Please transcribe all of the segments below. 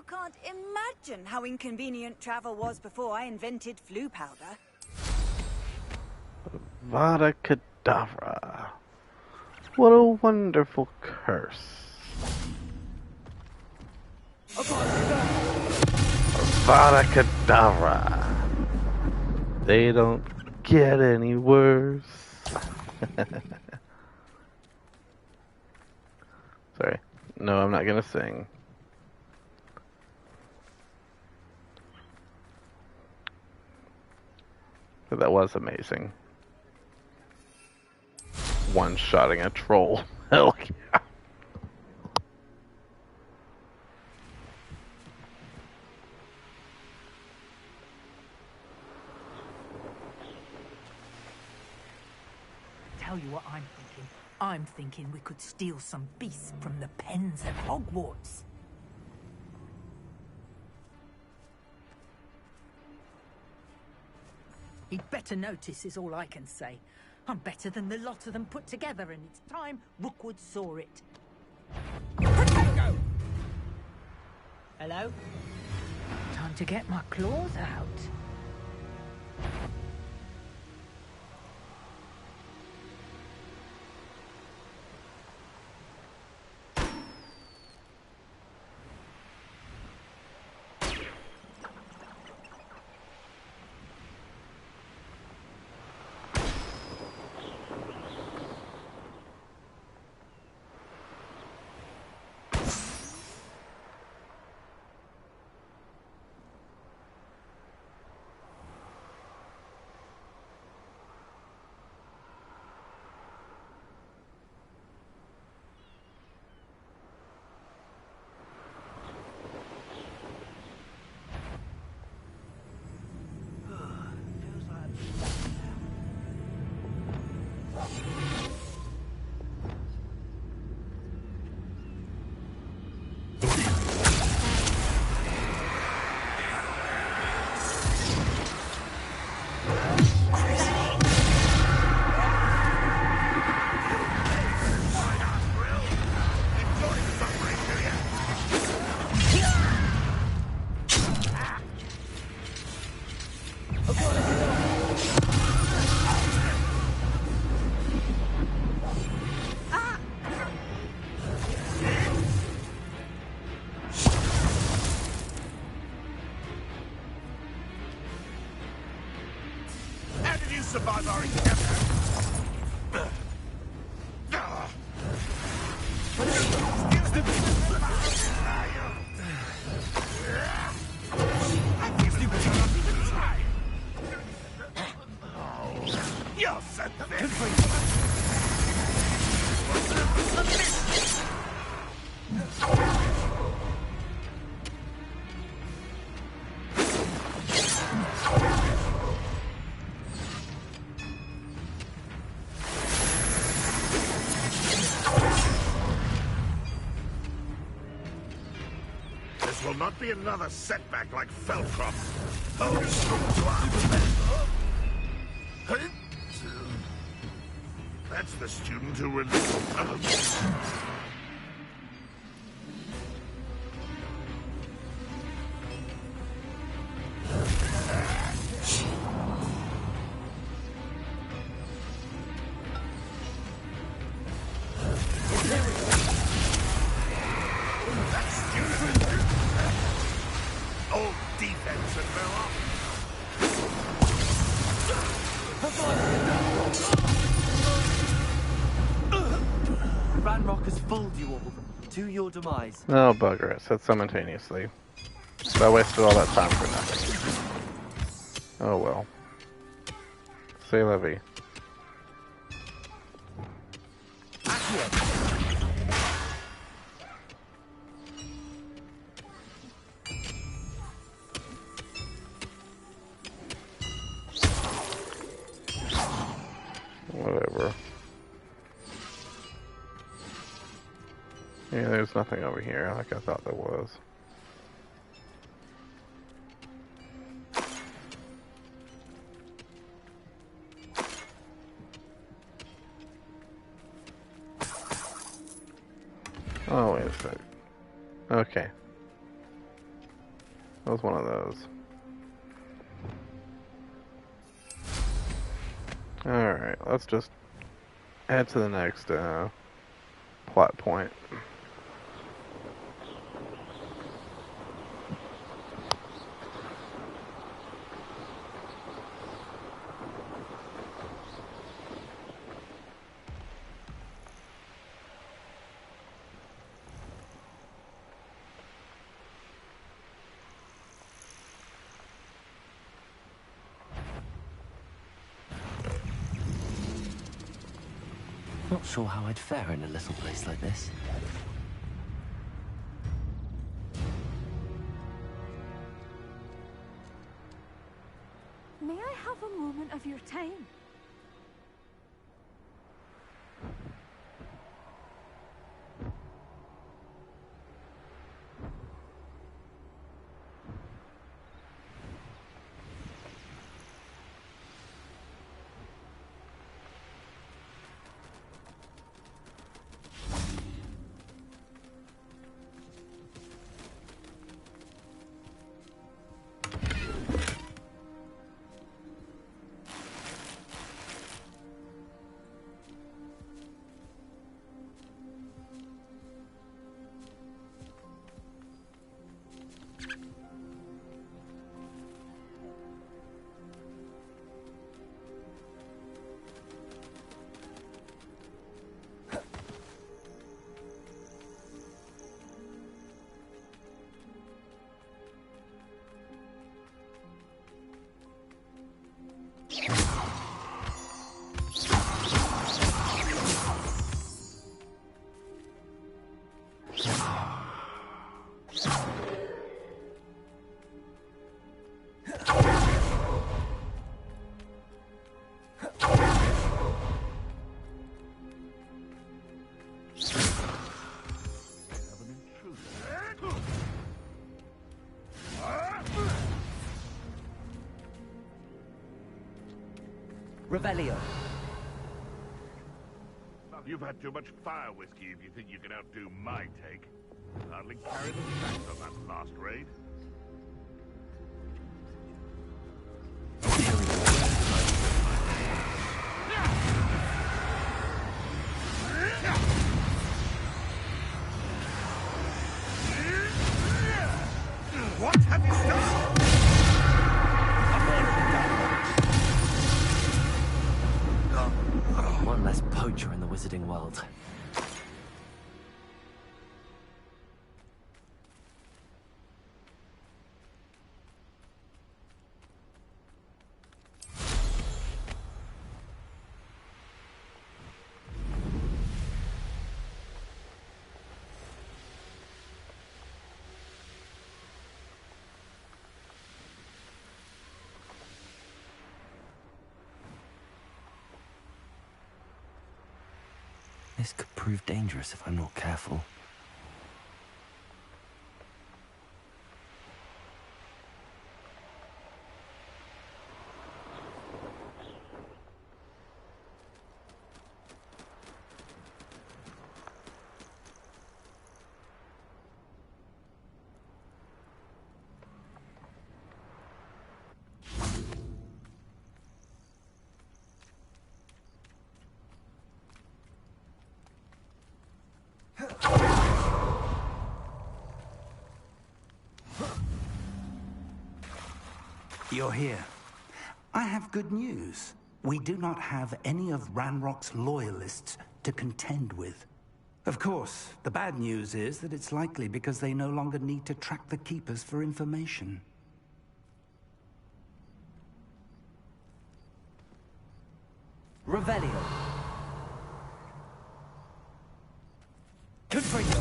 can't imagine how inconvenient travel was before I invented flu powder. Vada Kedavra. What a wonderful curse. Vada Kedavra. They don't get any worse. Sorry. No, I'm not gonna sing. But that was amazing. One-shotting a troll. Hell yeah. Tell you what I'm thinking. I'm thinking we could steal some beasts from the pens at Hogwarts. He'd better notice is all I can say. I'm better than the lot of them put together, and it's time Rookwood saw it. Potato! Hello? Time to get my claws out. Survive our encounter. You're so will not be another setback like Felcroft. That's the student who released. To your demise. Oh, bugger it. Said simultaneously. So I wasted all that time for nothing. Oh well. C'est la vie. Whatever. Yeah, there's nothing over here like I thought there was. Oh, wait a sec. Okay. That was one of those. Alright, let's just head to the next plot point. Not sure how I'd fare in a little place like this. May I have a moment of your time? Revelio. You've had too much fire whiskey if you think you can outdo my take. Hardly carry the facts on that last raid. What have you done? One less poacher in the wizarding world. This could prove dangerous if I'm not careful. You're here. I have good news. We do not have any of Ranrock's loyalists to contend with. Of course, the bad news is that it's likely because they no longer need to track the Keepers for information. Revelio. Confringo.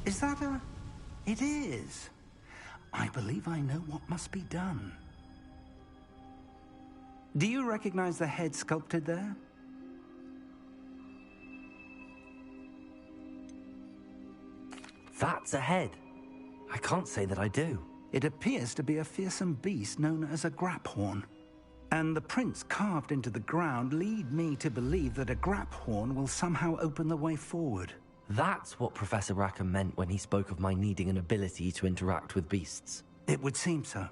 Is that a... It is. I believe I know what must be done. Do you recognize the head sculpted there? That's a head. I can't say that I do. It appears to be a fearsome beast known as a graphorn. And the prints carved into the ground lead me to believe that a graphorn will somehow open the way forward. That's what Professor Rackham meant when he spoke of my needing an ability to interact with beasts. It would seem so.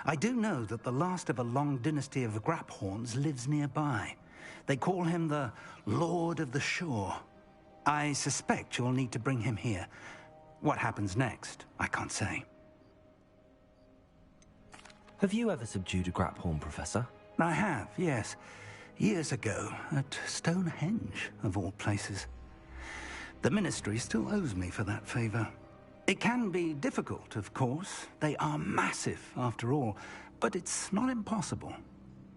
I do know that the last of a long dynasty of Graphorns lives nearby. They call him the Lord of the Shore. I suspect you'll need to bring him here. What happens next, I can't say. Have you ever subdued a Graphorn, Professor? I have, yes. Years ago, at Stonehenge, of all places. The Ministry still owes me for that favor. It can be difficult, of course. They are massive, after all, but it's not impossible.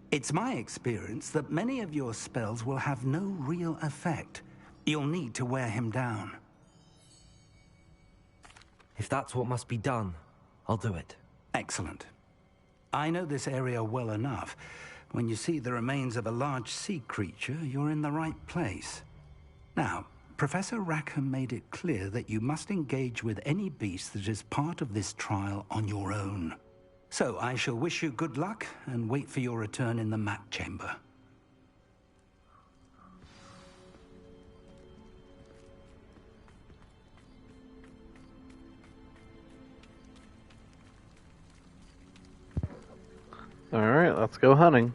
It's my experience that many of your spells will have no real effect. You'll need to wear him down. If that's what must be done, I'll do it. Excellent. I know this area well enough. When you see the remains of a large sea creature, you're in the right place. Now, Professor Rackham made it clear that you must engage with any beast that is part of this trial on your own. So I shall wish you good luck and wait for your return in the map chamber. Alright, let's go hunting.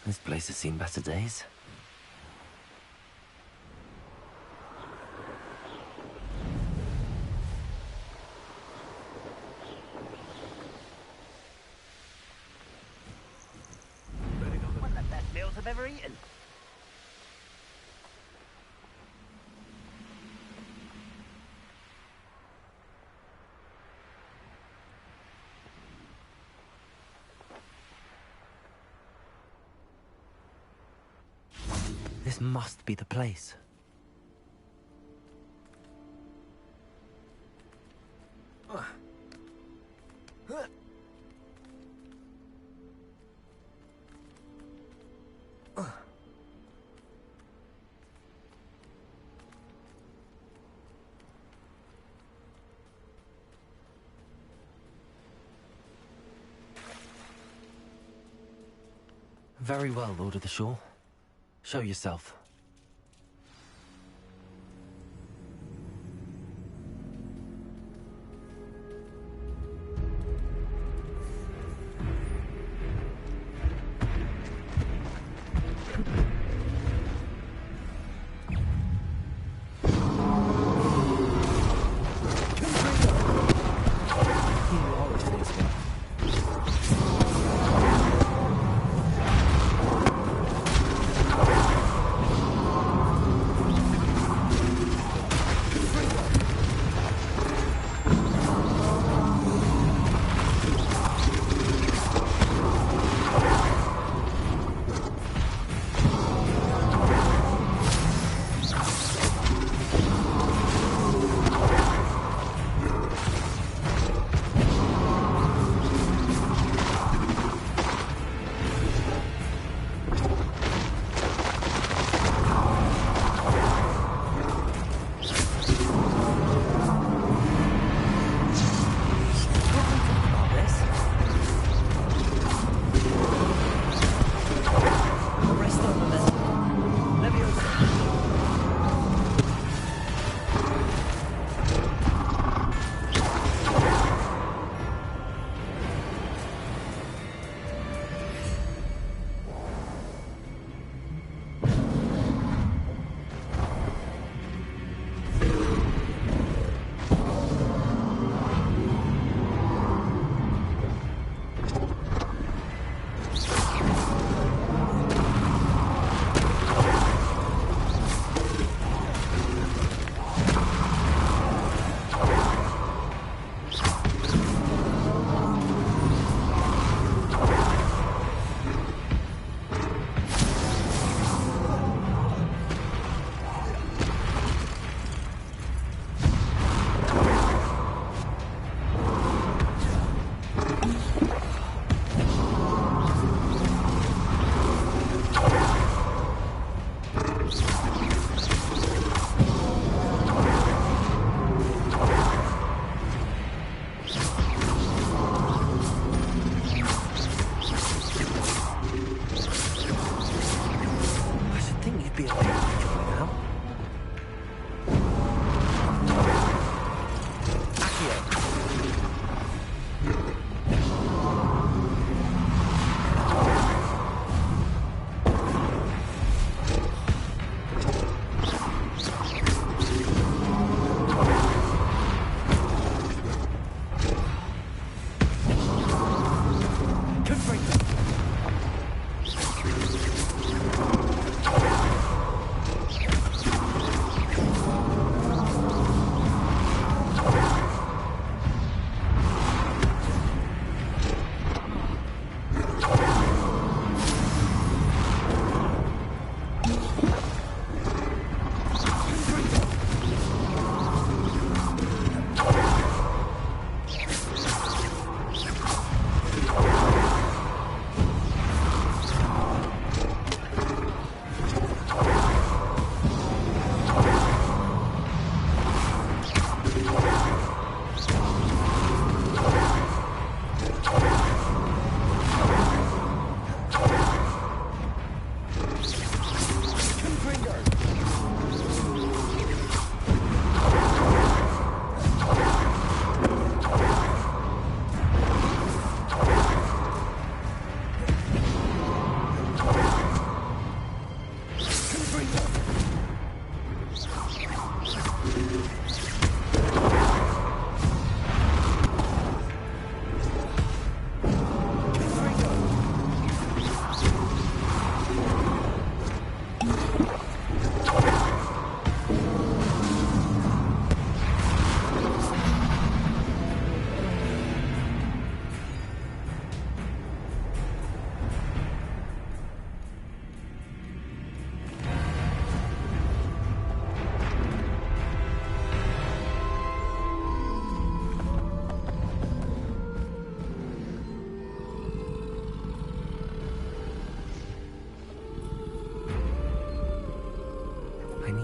This place has seen better days. One of the best meals I've ever eaten. This must be the place. Very well, Lord of the Shore. Show yourself.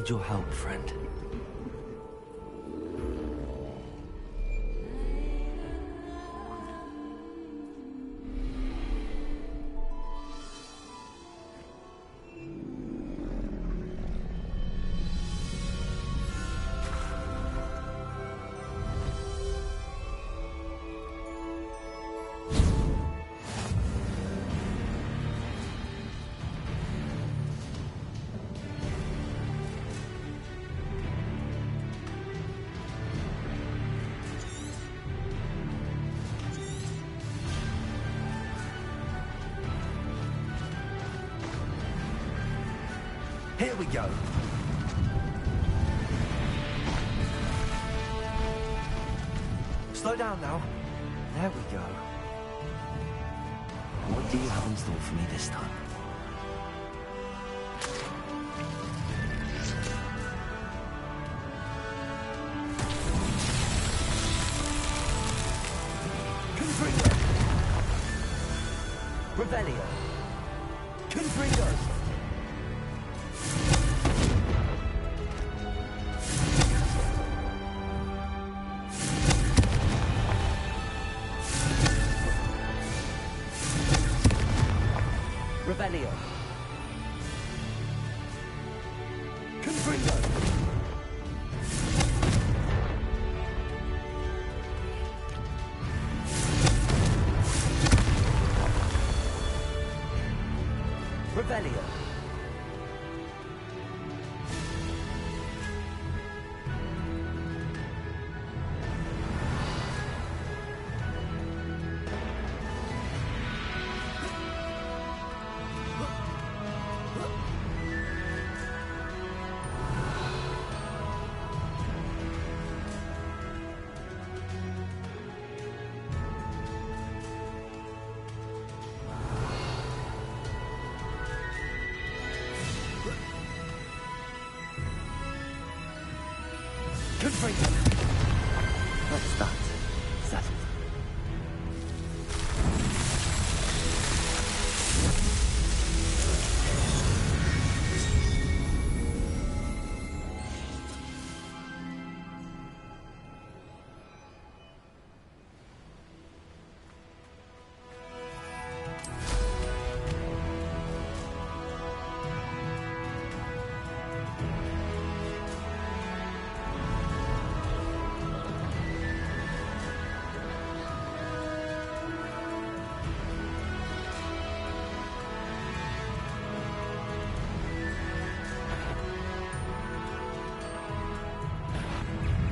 need your help, friend. Here we go. Slow down now. There we go. What do you have in store for me this time? Confringo. Revelio. Confringo. Revelio. Confringo. Revelio. Confringo. That's that. Settled.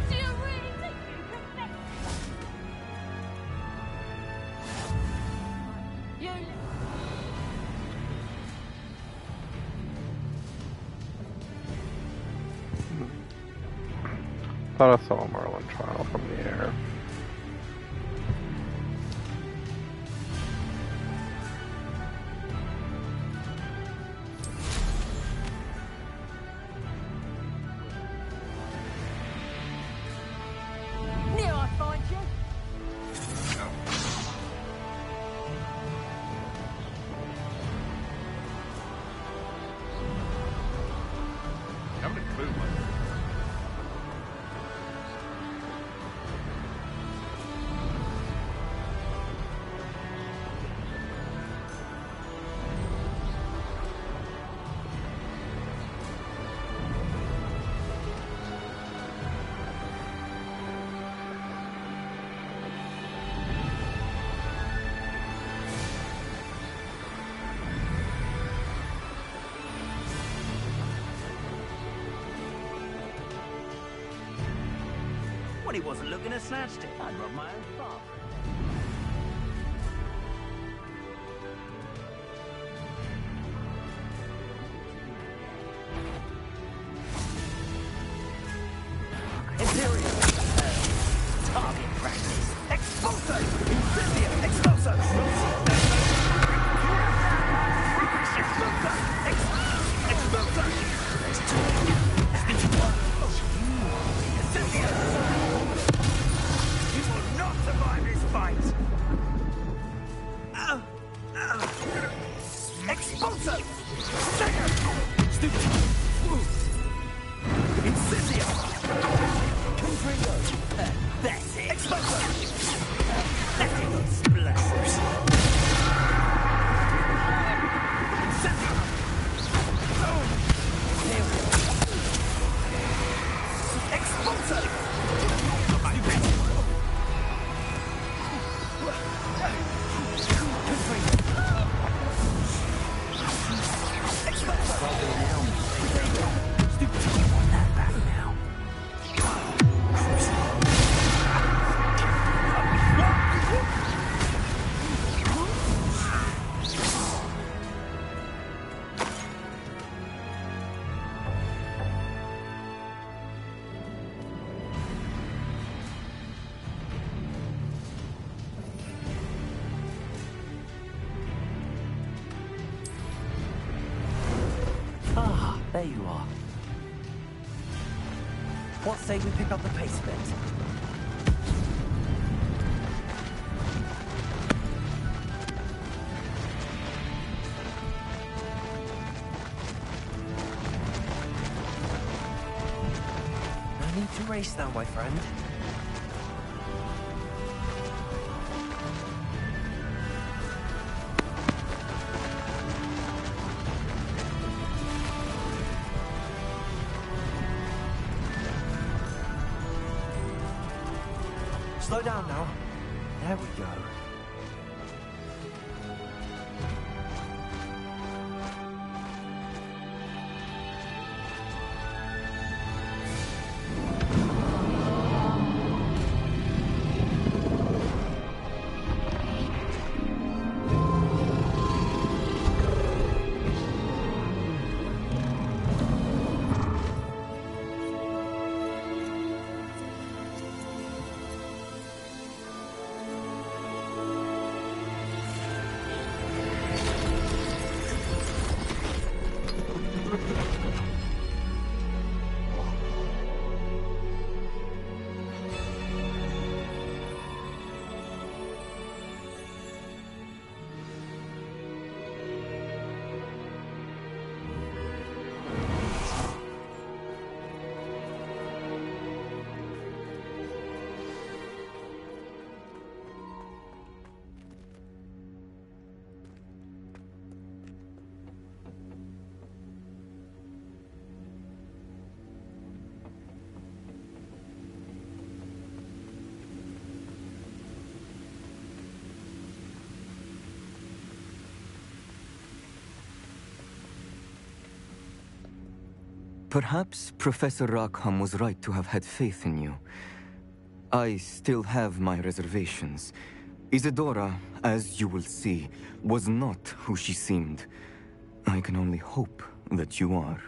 Do you really think you can make you? Thought I saw a Merlin trial from the air. Knew I'd find you. Haven't a clue, mate. When he wasn't looking at snatched it. I'd rub my own farm. Imperial. Target practice. Expulso. Incendio. Expulso. Expulso. Expulso. There's two. Incendio. You will not survive this fight. Expulso. Stagger. Stupid. there you are. What say we pick up the pace a bit? No need to race now, my friend. Slow down now. There we go. Perhaps Professor Rackham was right to have had faith in you. I still have my reservations. Isadora, as you will see, was not who she seemed. I can only hope that you are.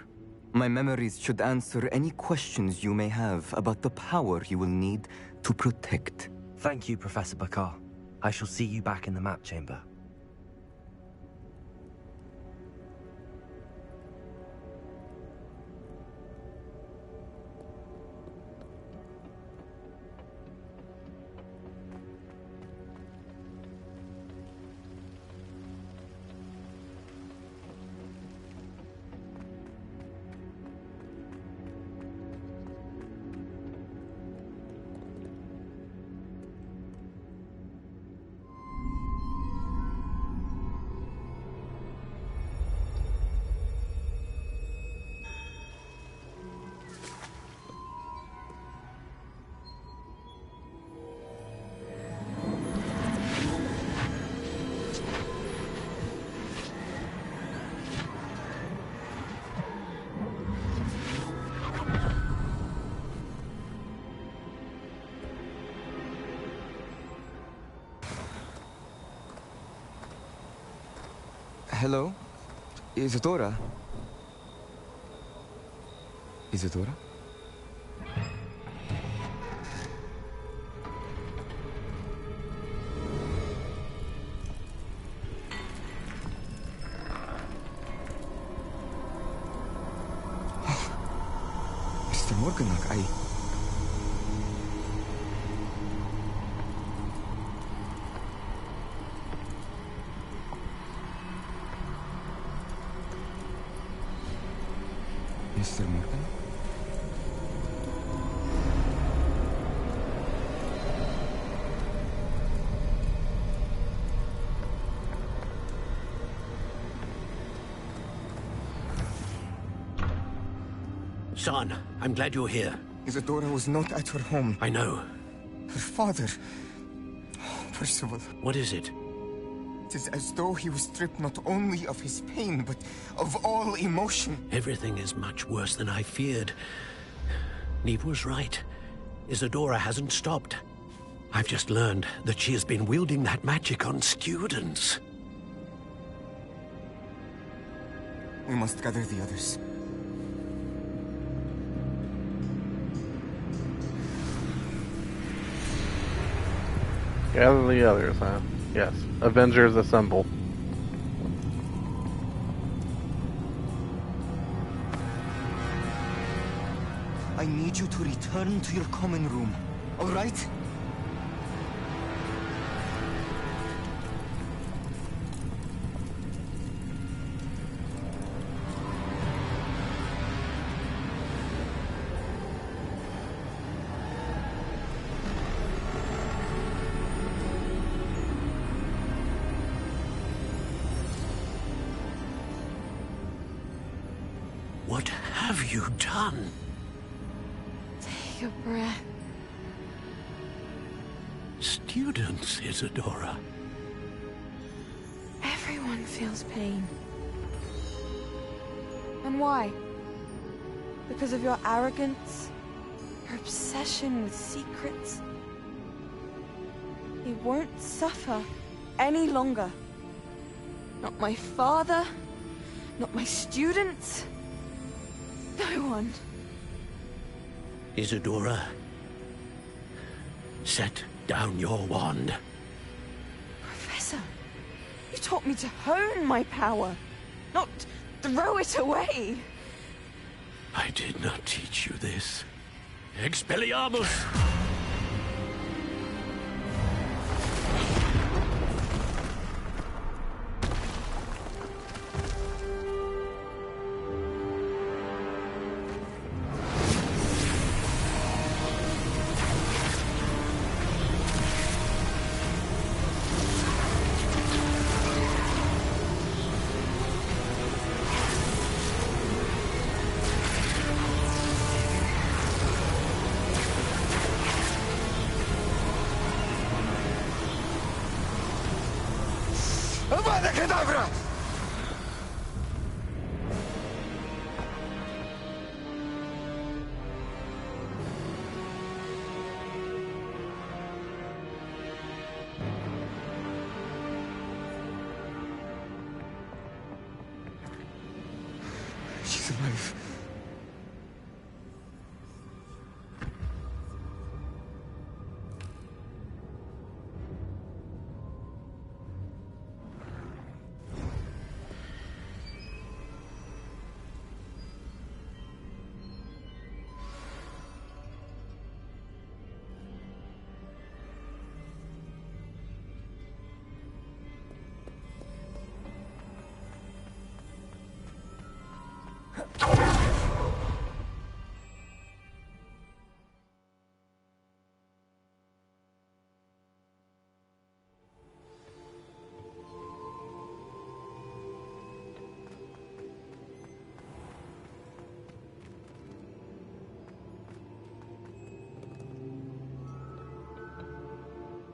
My memories should answer any questions you may have about the power you will need to protect. Thank you, Professor Bakar. I shall see you back in the map chamber. Hello? Isadora? Isadora? Mr. Morganach, Mr. Morgan? Son, I'm glad you're here. Isadora was not at her home. I know. Her father... Percival. What is it? It is as though he was stripped not only of his pain, but of all emotion. Everything is much worse than I feared. Neve was right. Isadora hasn't stopped. I've just learned that she has been wielding that magic on students. We must gather the others. Gather the others, huh? Yes. Avengers assemble. I need you to return to your common room, all right? What have you done? Take a breath. Students, Isadora. Everyone feels pain. And why? Because of your arrogance? Your obsession with secrets? He won't suffer any longer. Not my father, not my students, no one. Isadora, set down your wand. Professor, you taught me to hone my power, not throw it away. I did not teach you this. Expelliarmus! Avada Kedavra! She's alive.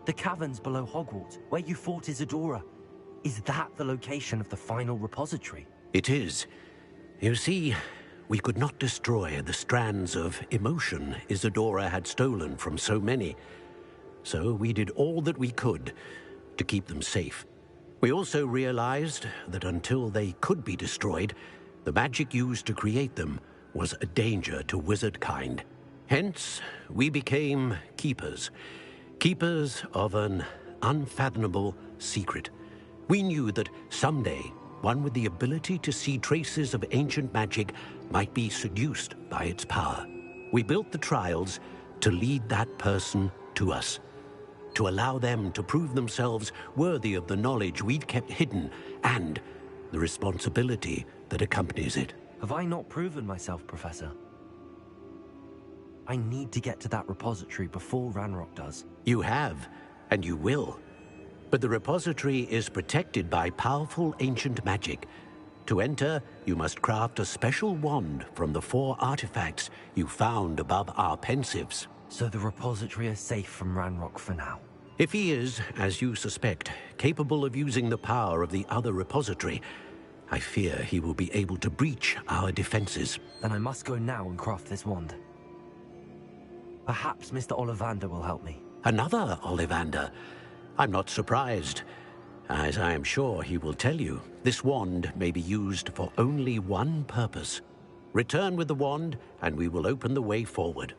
The caverns below Hogwarts, where you fought Isadora. Is that the location of the final repository? It is. You see, we could not destroy the strands of emotion Isadora had stolen from so many. So we did all that we could to keep them safe. We also realized that until they could be destroyed, the magic used to create them was a danger to wizard kind. Hence, we became keepers. Keepers of an unfathomable secret. We knew that someday, one with the ability to see traces of ancient magic might be seduced by its power. We built the trials to lead that person to us, to allow them to prove themselves worthy of the knowledge we'd kept hidden and the responsibility that accompanies it. Have I not proven myself, Professor? I need to get to that repository before Ranrock does. You have, and you will. But the repository is protected by powerful ancient magic. To enter, you must craft a special wand from the 4 artifacts you found above our pensives. So the repository is safe from Ranrock for now? If he is, as you suspect, capable of using the power of the other repository, I fear he will be able to breach our defenses. Then I must go now and craft this wand. Perhaps Mr. Ollivander will help me. Another Ollivander? I'm not surprised. As I am sure he will tell you, this wand may be used for only one purpose. Return with the wand, and we will open the way forward.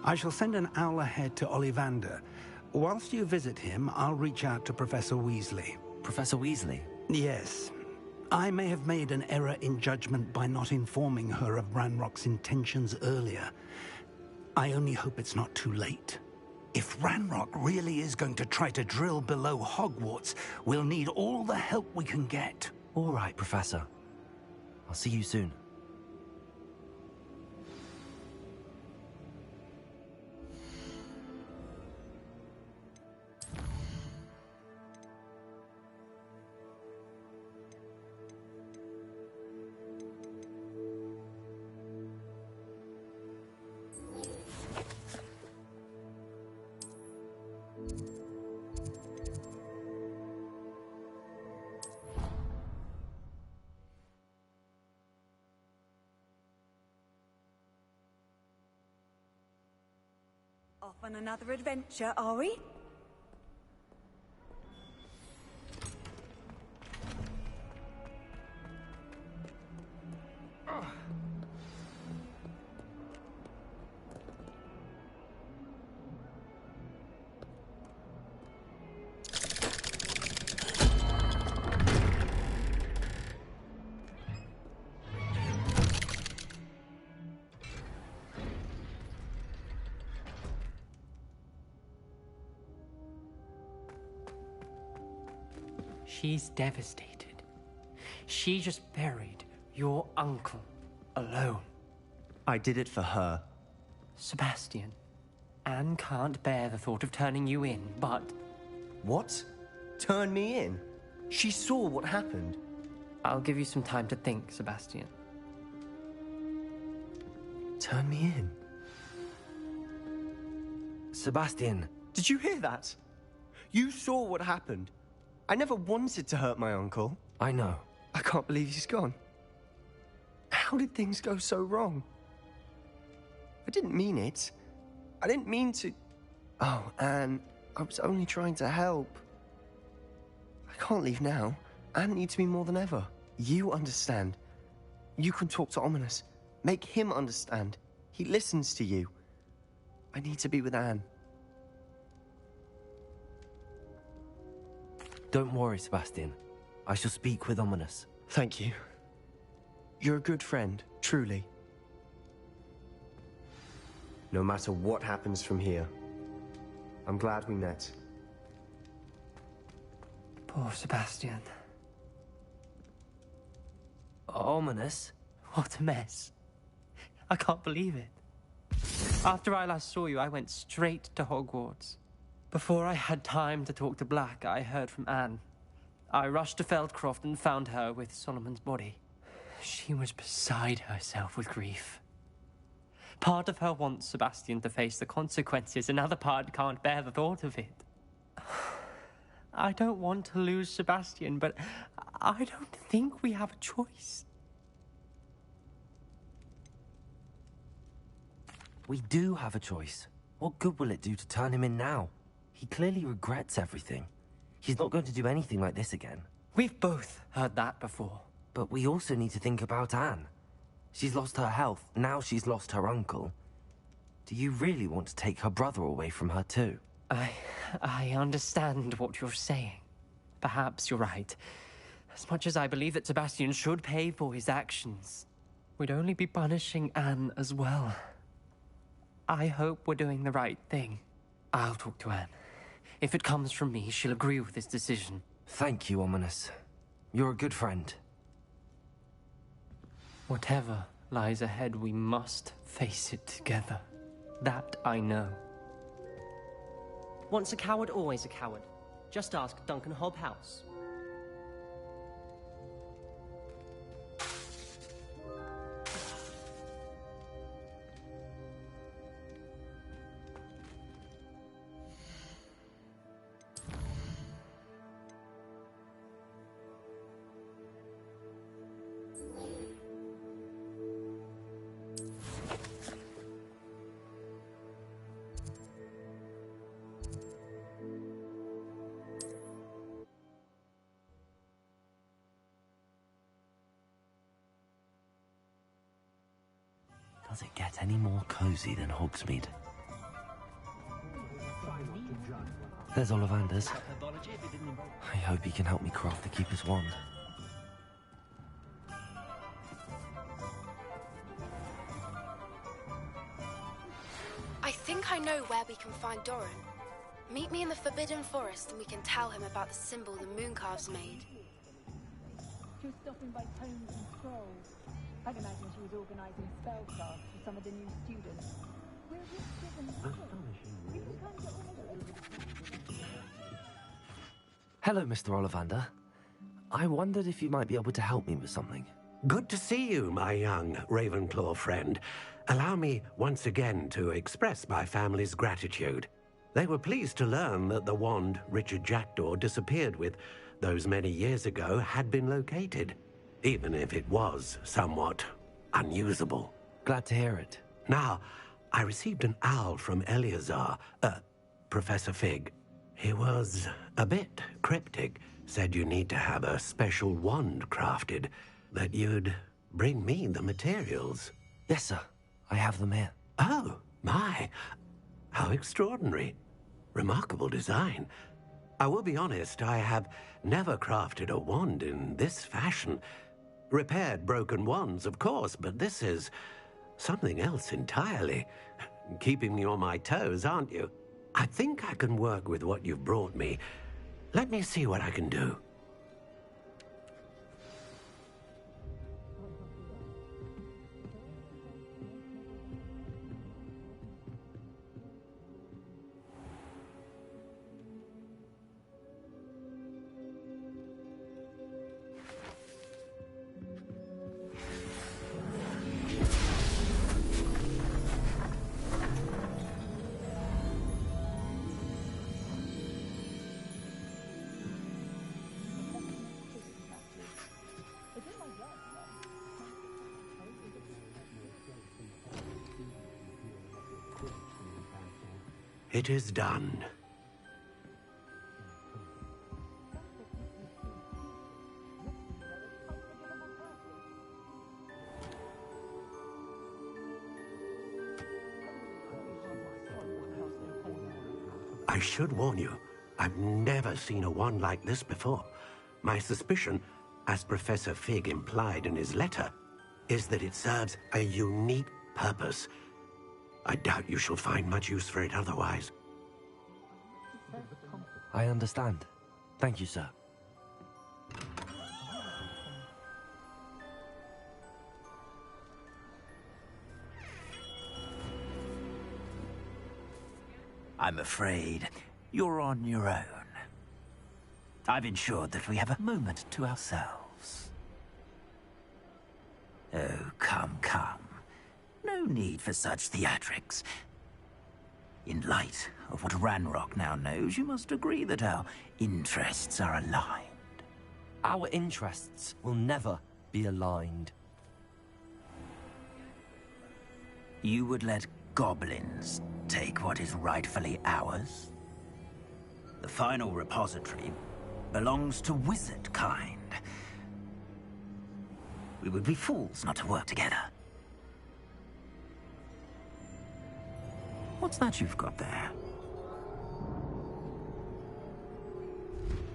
I shall send an owl ahead to Ollivander. Whilst you visit him, I'll reach out to Professor Weasley. Professor Weasley? Yes. I may have made an error in judgment by not informing her of Ranrock's intentions earlier. I only hope it's not too late. If Ranrock really is going to try to drill below Hogwarts, we'll need all the help we can get. All right, Professor. I'll see you soon. Off on another adventure, are we? She's devastated. She just buried your uncle alone. I did it for her. Sebastian, Anne can't bear the thought of turning you in, but... What? Turn me in? She saw what happened. I'll give you some time to think, Sebastian. Turn me in? Sebastian. Did you hear that? You saw what happened. I never wanted to hurt my uncle. I know. I can't believe he's gone. How did things go so wrong? I didn't mean it. I didn't mean to... Oh, Anne, I was only trying to help. I can't leave now. Anne needs me more than ever. You understand. You can talk to Ominous. Make him understand. He listens to you. I need to be with Anne. Don't worry, Sebastian. I shall speak with Ominous. Thank you. You're a good friend, truly. No matter what happens from here, I'm glad we met. Poor Sebastian. Ominous? What a mess. I can't believe it. After I last saw you, I went straight to Hogwarts. Before I had time to talk to Black, I heard from Anne. I rushed to Feldcroft and found her with Solomon's body. She was beside herself with grief. Part of her wants Sebastian to face the consequences, another part can't bear the thought of it. I don't want to lose Sebastian, but I don't think we have a choice. We do have a choice. What good will it do to turn him in now? He clearly regrets everything. He's not going to do anything like this again. We've both heard that before. But we also need to think about Anne. She's lost her health, now she's lost her uncle. Do you really want to take her brother away from her too? I understand what you're saying. Perhaps you're right. As much as I believe that Sebastian should pay for his actions, we'd only be punishing Anne as well. I hope we're doing the right thing. I'll talk to Anne. If it comes from me, she'll agree with this decision. Thank you, Ominous. You're a good friend. Whatever lies ahead, we must face it together. That I know. Once a coward, always a coward. Just ask Duncan Hobhouse. Does it get any more cozy than Hogsmeade? There's Ollivanders. I hope he can help me craft the Keeper's Wand. think I know where we can find Doran. Meet me in the Forbidden Forest and we can tell him about the symbol the Mooncalves made. She was stopping by tomes and scrolls. I'd imagine she was organising spellcraft for some of the new students. We're just given Hello, Mr. Ollivander. I wondered if you might be able to help me with something. Good to see you, my young Ravenclaw friend. Allow me once again to express my family's gratitude. They were pleased to learn that the wand Richard Jackdaw disappeared with those many years ago had been located, even if it was somewhat unusable. Glad to hear it. Now, I received an owl from Eleazar, Professor Fig. He was a bit cryptic, said you need to have a special wand crafted, that you'd bring me the materials. Yes, sir. I have them here. Oh, my. How extraordinary. Remarkable design. I will be honest, I have never crafted a wand in this fashion. Repaired broken wands, of course, but this is something else entirely. Keeping me on my toes, aren't you? I think I can work with what you've brought me. Let me see what I can do. It is done. I should warn you, I've never seen a wand like this before. My suspicion, as Professor Fig implied in his letter, is that it serves a unique purpose. I doubt you shall find much use for it otherwise. I understand. Thank you, sir. I'm afraid you're on your own. I've ensured that we have a moment to ourselves. Oh, come, come. No need for such theatrics. In light of what Ranrock now knows, you must agree that our interests are aligned. Our interests will never be aligned. You would let goblins take what is rightfully ours? The final repository belongs to wizard kind. We would be fools not to work together. What's that you've got there?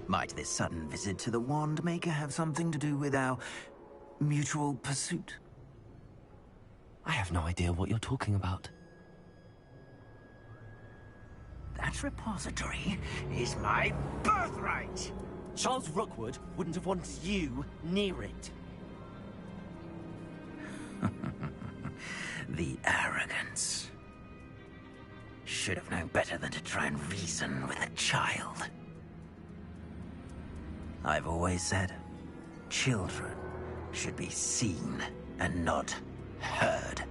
Might this sudden visit to the Wand Maker have something to do with our mutual pursuit? I have no idea what you're talking about. That repository is my birthright! Charles Rookwood wouldn't have wanted you near it. The arrogance. Should have known better than to try and reason with a child. I've always said, children should be seen and not heard.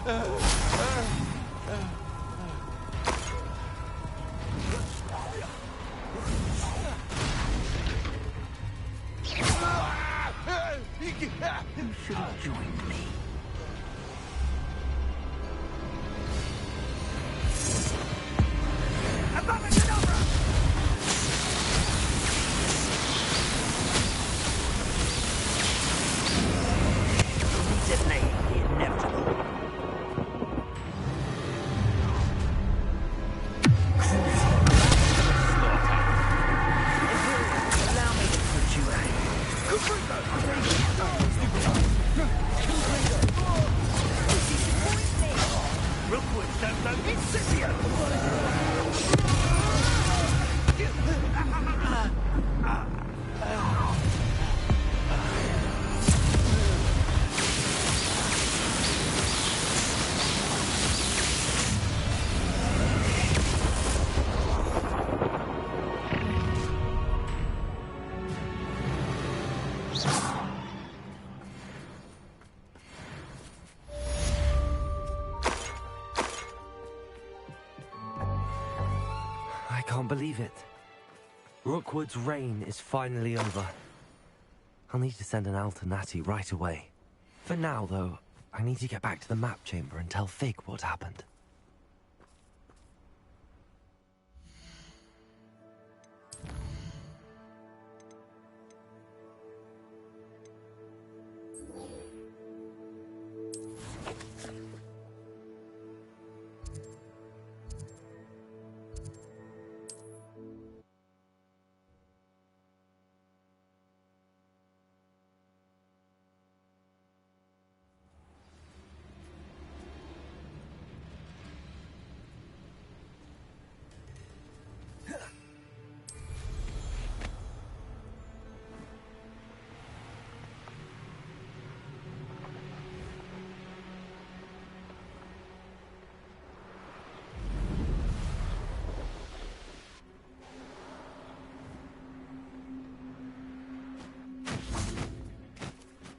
You should have joined me. Delaying the inevitable. Allow me to put you out. Rookwood, don't incipient! I can't believe it. Rookwood's reign is finally over. I'll need to send an Alternati right away. For now, though, I need to get back to the map chamber and tell Fig what happened.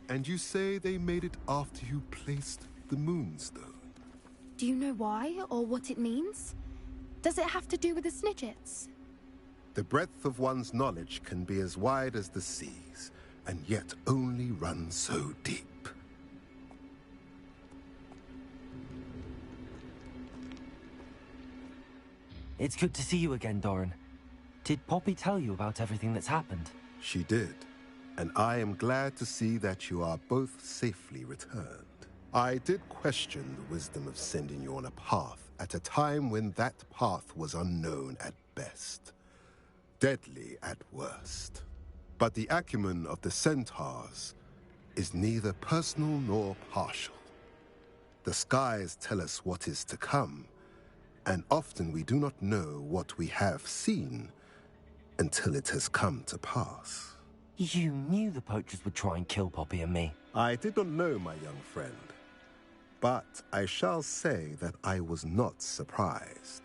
And you say they made it after you placed the Moonstone? Do you know why, or what it means? Does it have to do with the Snidgets? The breadth of one's knowledge can be as wide as the seas, and yet only run so deep. It's good to see you again, Doran. Did Poppy tell you about everything that's happened? She did, and I am glad to see that you are both safely returned. I did question the wisdom of sending you on a path at a time when that path was unknown at best, deadly at worst. But the acumen of the centaurs is neither personal nor partial. The skies tell us what is to come, and often we do not know what we have seen until it has come to pass. You knew the poachers would try and kill Poppy and me. I did not know, my young friend, but I shall say that I was not surprised.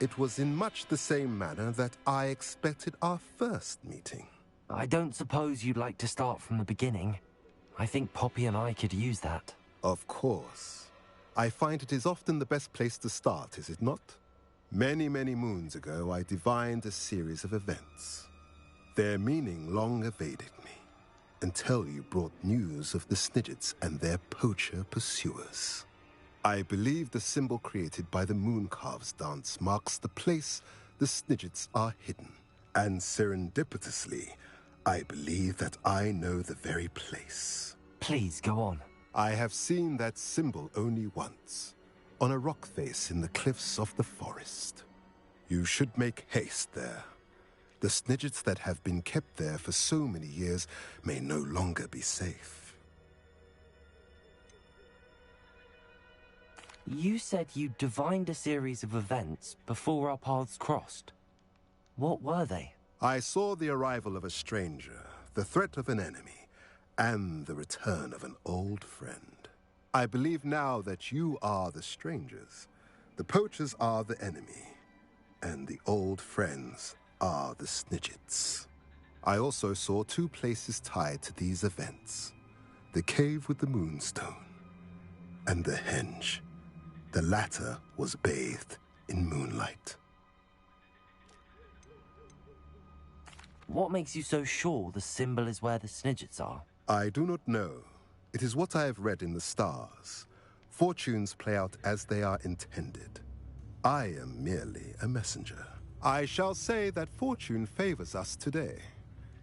It was in much the same manner that I expected our first meeting. I don't suppose you'd like to start from the beginning. I think Poppy and I could use that. Of course. I find it is often the best place to start, is it not? Many, many moons ago, I divined a series of events. Their meaning long evaded me, until you brought news of the Snidgets and their poacher pursuers. I believe the symbol created by the Mooncalves dance marks the place the Snidgets are hidden. And serendipitously, I believe that I know the very place. Please, go on. I have seen that symbol only once, on a rock face in the cliffs of the forest. You should make haste there. The Snidgets that have been kept there for so many years may no longer be safe. You said you divined a series of events before our paths crossed. What were they? I saw the arrival of a stranger, the threat of an enemy, and the return of an old friend. I believe now that you are the strangers, the poachers are the enemy, and the old friends are the Snidgets. I also saw two places tied to these events: the cave with the Moonstone, and the henge The latter was bathed in moonlight. What makes you so sure the symbol is where the Snidgets are? I do not know. It is what I have read in the stars. Fortunes play out as they are intended. I am merely a messenger. I shall say that fortune favors us today.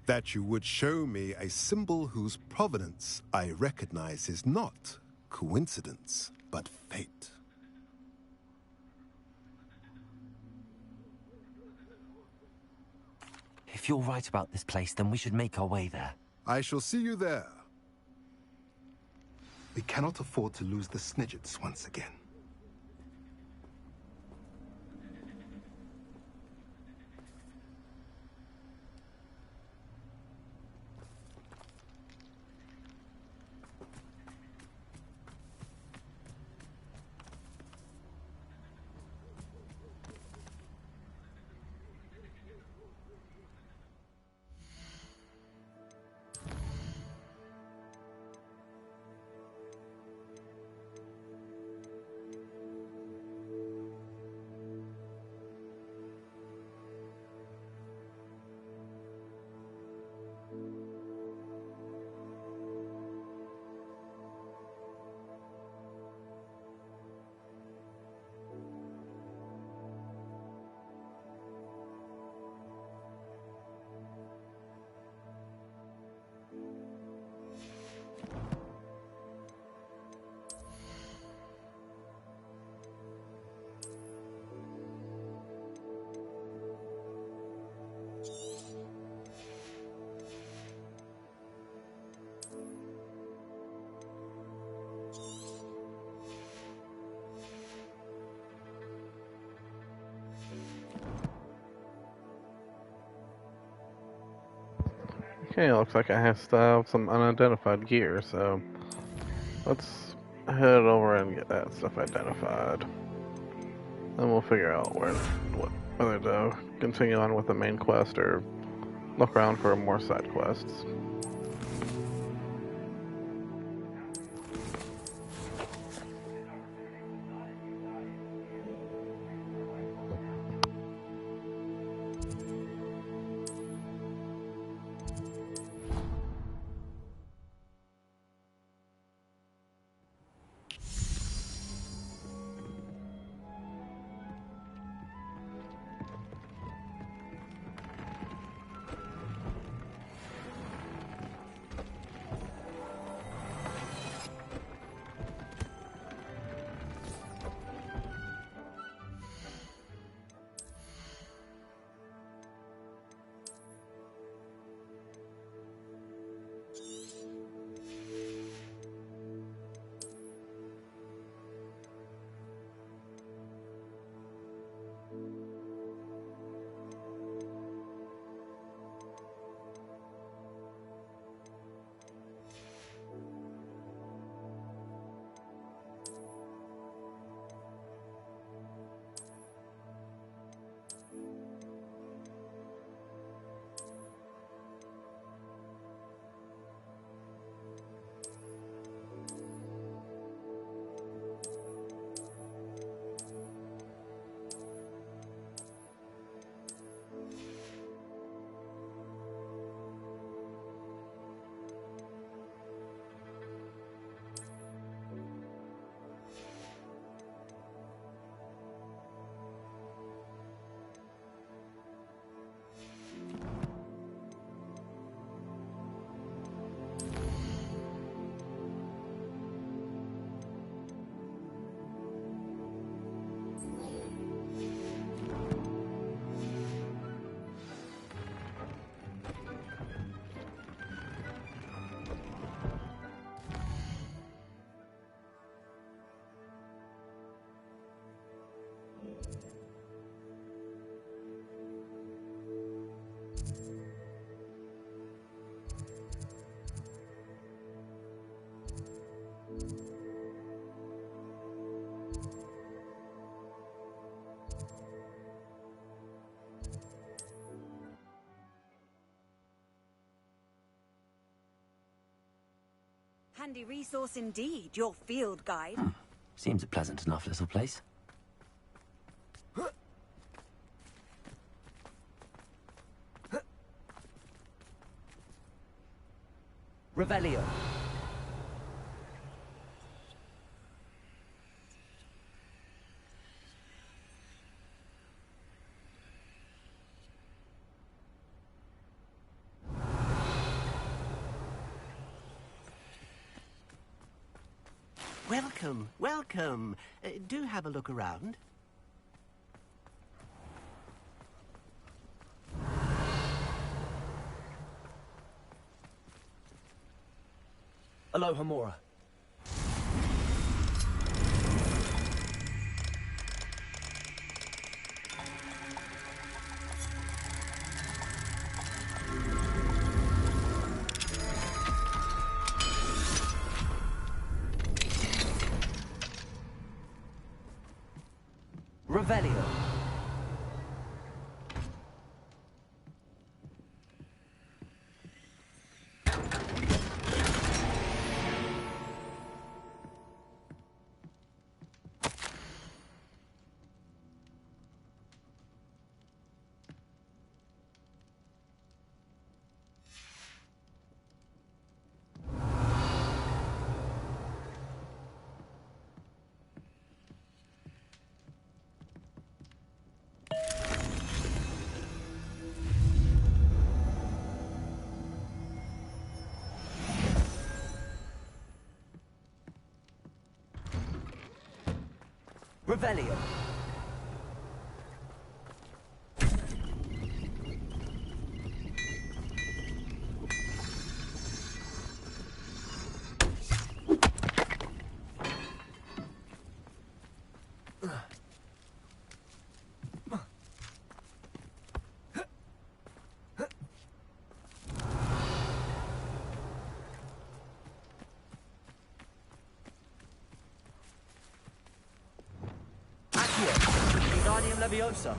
That you would show me a symbol whose provenance I recognize is not coincidence, but fate. If you're right about this place, then we should make our way there. I shall see you there. We cannot afford to lose the Snidgets once again. Okay, looks like I have still have some unidentified gear, so let's head over and get that stuff identified. Then we'll figure out whether to continue on with the main quest or look around for more side quests. Handy resource indeed, your field guide. Seems a pleasant enough little place. Revelio. Welcome, welcome. Do have a look around. Aloha Mora. Revelio. Revelio. Wingardium Leviosa.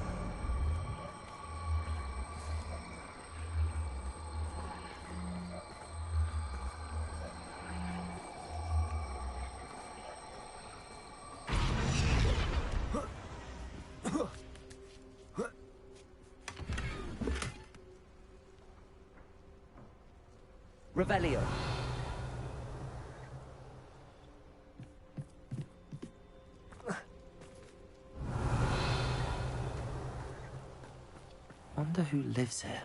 Revelio. Wonder who lives here.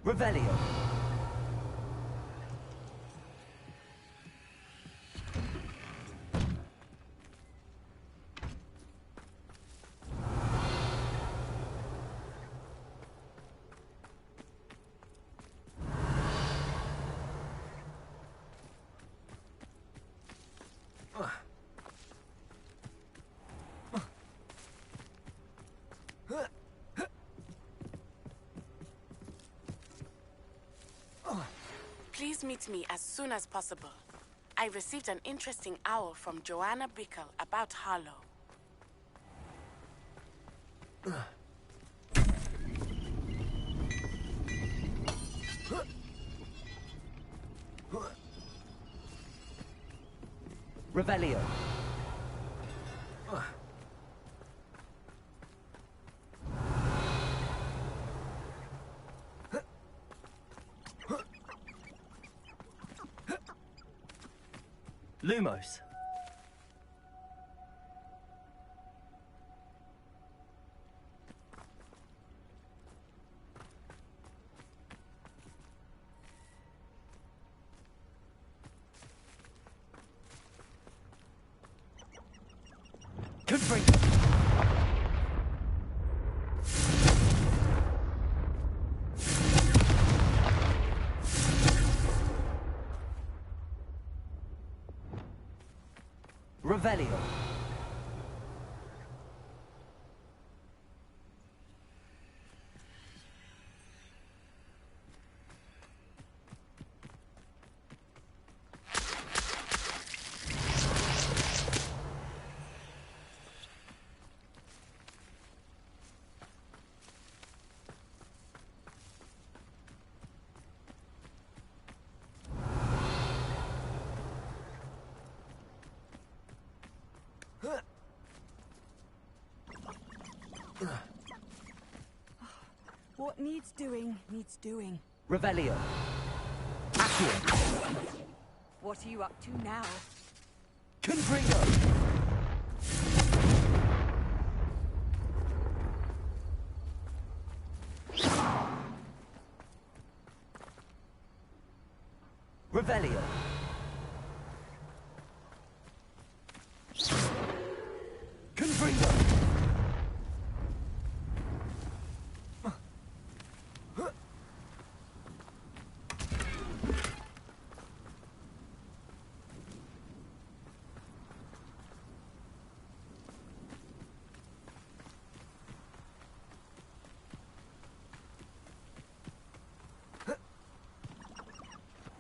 Revelio. Please meet me as soon as possible. I received an interesting owl from Joanna Bickle about Harlow. Revelio. Lumos. Could bring. Revelio. What needs doing, needs doing. Revelio. Accio. What are you up to now? Confringo. Revelio. Confringo.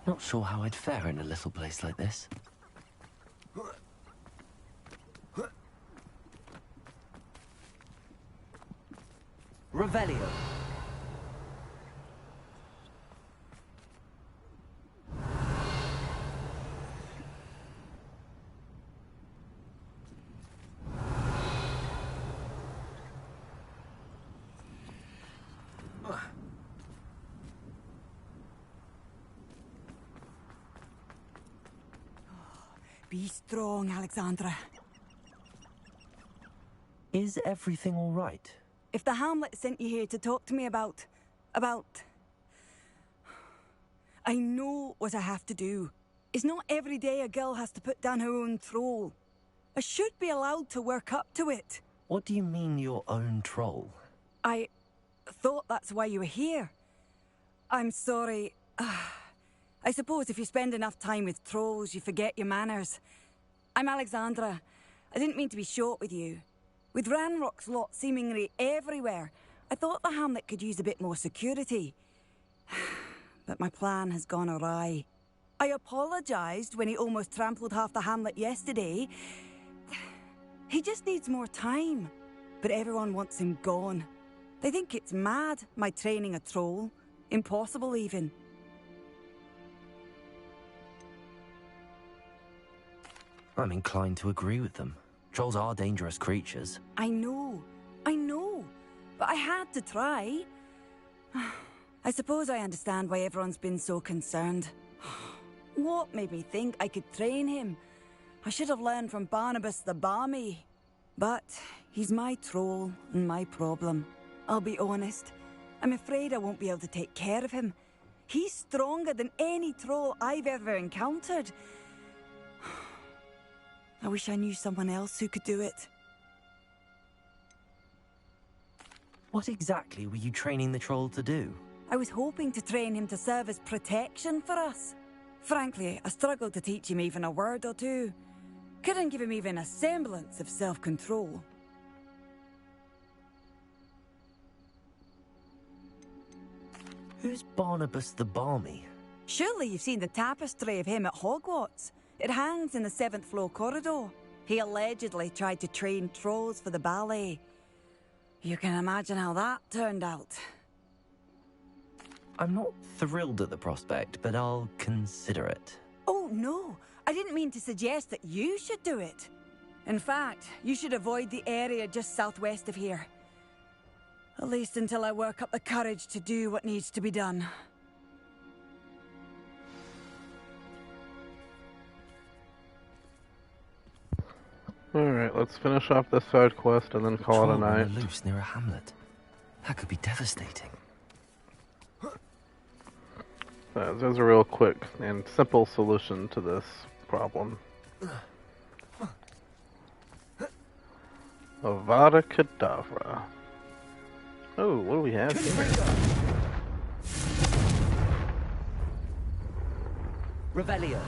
Not sure how I'd fare in a little place like this. Revelio. Be strong, Alexandra. Is everything all right? If the Hamlet sent you here to talk to me about... I know what I have to do. It's not every day a girl has to put down her own troll. I should be allowed to work up to it. What do you mean, your own troll? I thought that's why you were here. I'm sorry. I suppose if you spend enough time with trolls, you forget your manners. I'm Alexandra. I didn't mean to be short with you. With Ranrock's lot seemingly everywhere, I thought the Hamlet could use a bit more security. But my plan has gone awry. I apologised when he almost trampled half the Hamlet yesterday. He just needs more time. But everyone wants him gone. They think it's mad, my training a troll. Impossible, even. I'm inclined to agree with them. Trolls are dangerous creatures. I know. But I had to try. I suppose I understand why everyone's been so concerned. What made me think I could train him? I should have learned from Barnabas the Balmy. But he's my troll and my problem. I'll be honest. I'm afraid I won't be able to take care of him. He's stronger than any troll I've ever encountered. I wish I knew someone else who could do it. What exactly were you training the troll to do? I was hoping to train him to serve as protection for us. Frankly, I struggled to teach him even a word or two. Couldn't give him even a semblance of self-control. Who's Barnabas the Balmy? Surely you've seen the tapestry of him at Hogwarts. It hangs in the 7th floor corridor. He allegedly tried to train trolls for the ballet. You can imagine how that turned out. I'm not thrilled at the prospect, but I'll consider it. Oh, no. I didn't mean to suggest that you should do it. In fact, you should avoid the area just southwest of here. At least until I work up the courage to do what needs to be done. Alright, let's finish off this side quest and then call it a night. Loose near a hamlet. That could be devastating. There's a real quick and simple solution to this problem. Avada Kedavra. Oh, what do we have here? Revelio.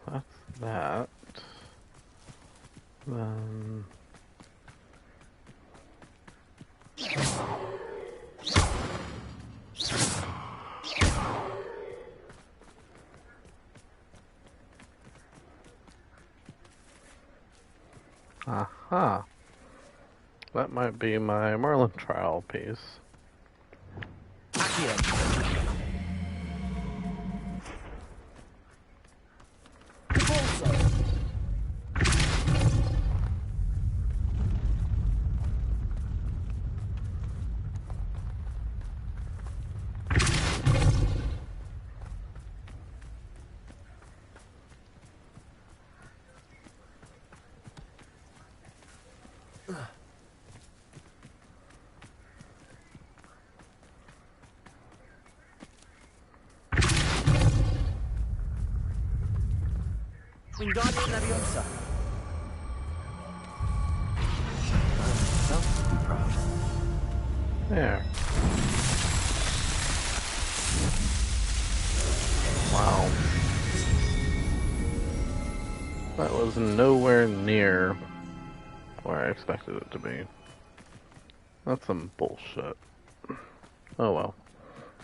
That's that. Then... Aha. That might be my Merlin trial piece. Wingardium Leviosa. There. Wow. That was nowhere near where I expected it to be. That's some bullshit. Oh well.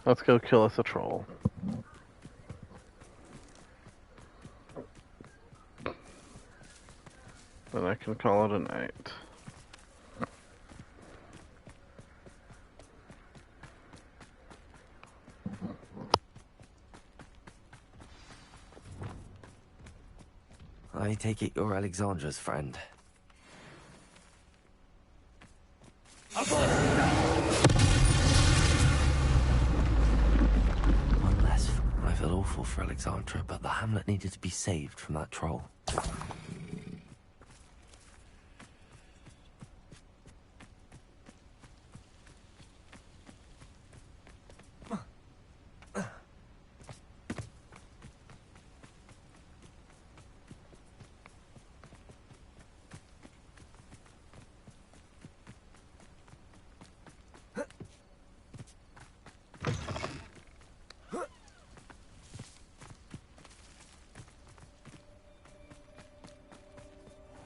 Let's go kill us a troll. Then I can call it a night. I take it you're Alexandra's friend. One less. I feel awful for Alexandra, but the hamlet needed to be saved from that troll.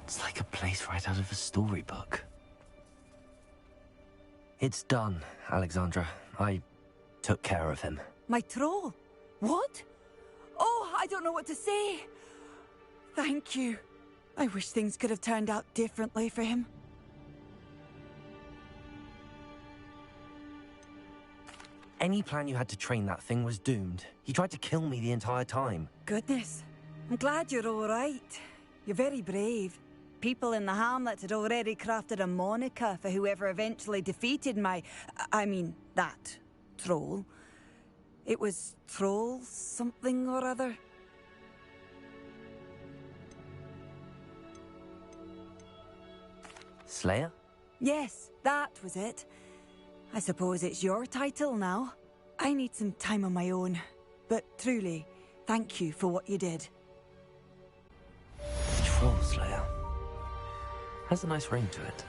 It's like a place right out of a storybook. It's done, Alexandra. I took care of him. My troll? What? Oh, I don't know what to say. Thank you. I wish things could have turned out differently for him. Any plan you had to train that thing was doomed. He tried to kill me the entire time. Goodness. I'm glad you're all right. You're very brave. People in the hamlet had already crafted a moniker for whoever eventually defeated that troll. It was Troll something or other. Slayer? Yes, that was it. I suppose it's your title now. I need some time on my own. But truly, thank you for what you did. Troll Slayer. Has a nice ring to it.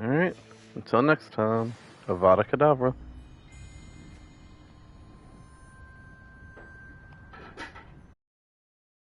Alright, until next time, Avada Kedavra.